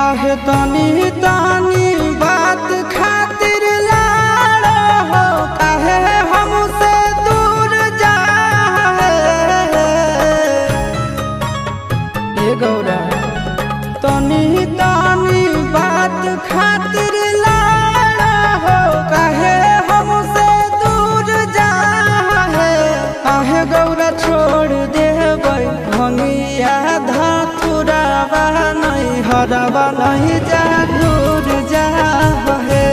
आहे तनी तनी बात खातिर लाड़ो हो, काहे हमसे दूर जाए ये गौरा। तनी तनी बात खातिर लाड़ो हो, काहे हमसे दूर जाए। आहे गौरा छोड़ देबै भंगिया धातुरावा नहीं हरवा नहीं जा घूर जा हे।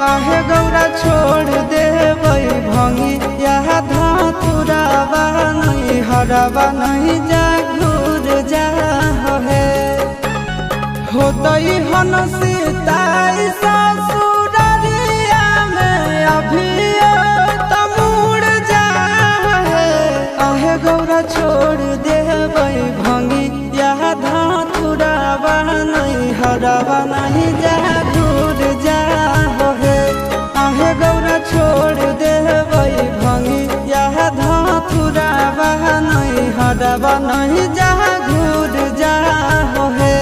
आहे गौरा छोड़ देबै भंगिया धातुरावा नहीं हरवा नहीं जा घूर जा हे। होतई हन सीताई ससुररिया में अभी तमुड़ जा हे। आहे गौरा छोड़ देबै भंगिया धातुरावा नहीं हरवा नहीं जा घूर जा हे। आहे गौरा छोड़ देबै भंगिया धातुरावा नहीं हरवा नहीं जा घूर जा हे।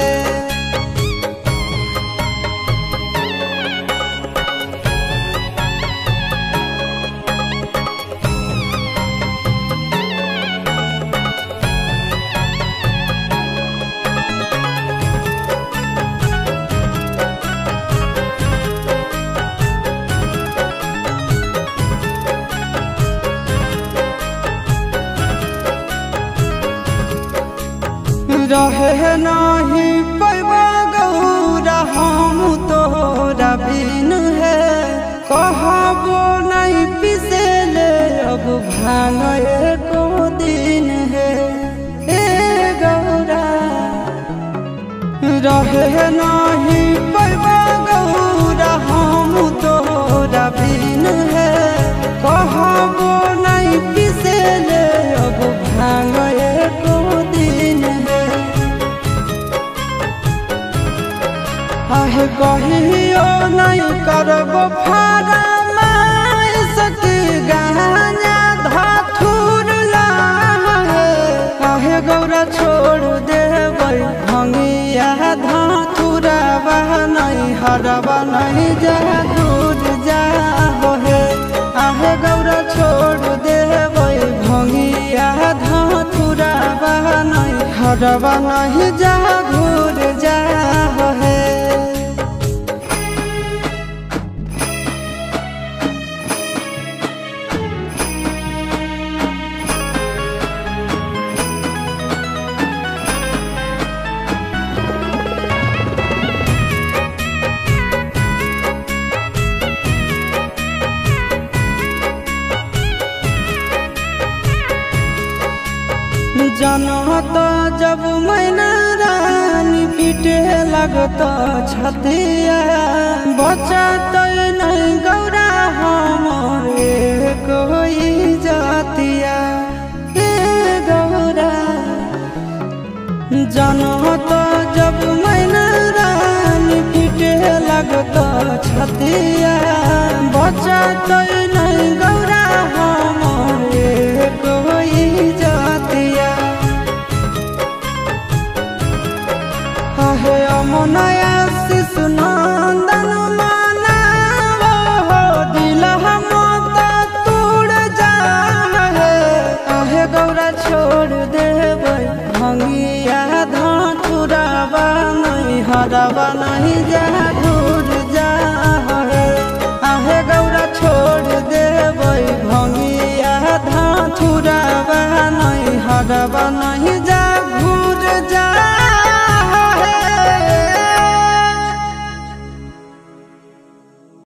रहे नहीं पैबा गौरा हम तोरा बिन है। कहबो नहीं पिसेले अब भांग एको दिन है ए गौरा। रहे नहीं पैबा गौरा हम तोरा बिन है। कहबो नहीं पिसेले अब भांग एको दिन है। आहे कहियो नहीं करब फरमाइश की गाना धथुर लाहे। आहे गौरा छोड़ देबै भंगिया धातुरावा नहीं हरवा नहीं जा घूर जा हे। आहे गौरा छोड़ देबै भंगिया धातुरावा नहीं हरवा नहीं जा घूर जा हे। जनत जब मैना रानी पीटे लगत छतिया। बचत नहीं गौरा हमारे कोई जातिया ए गौरा। जनत जब मैना रानी पीटे लगत छतिया। बचत नहीं गौरा हमारे कोई जातिया। आहे अमनया शिशु नंदन मनावो हो, दिल हम तोड़ जा हे। आहे गौरा छोड़ देबै भंगिया धातुरावा नहीं हरवा नहीं जा घूर जा हे। आहे गौरा छोड़ देबै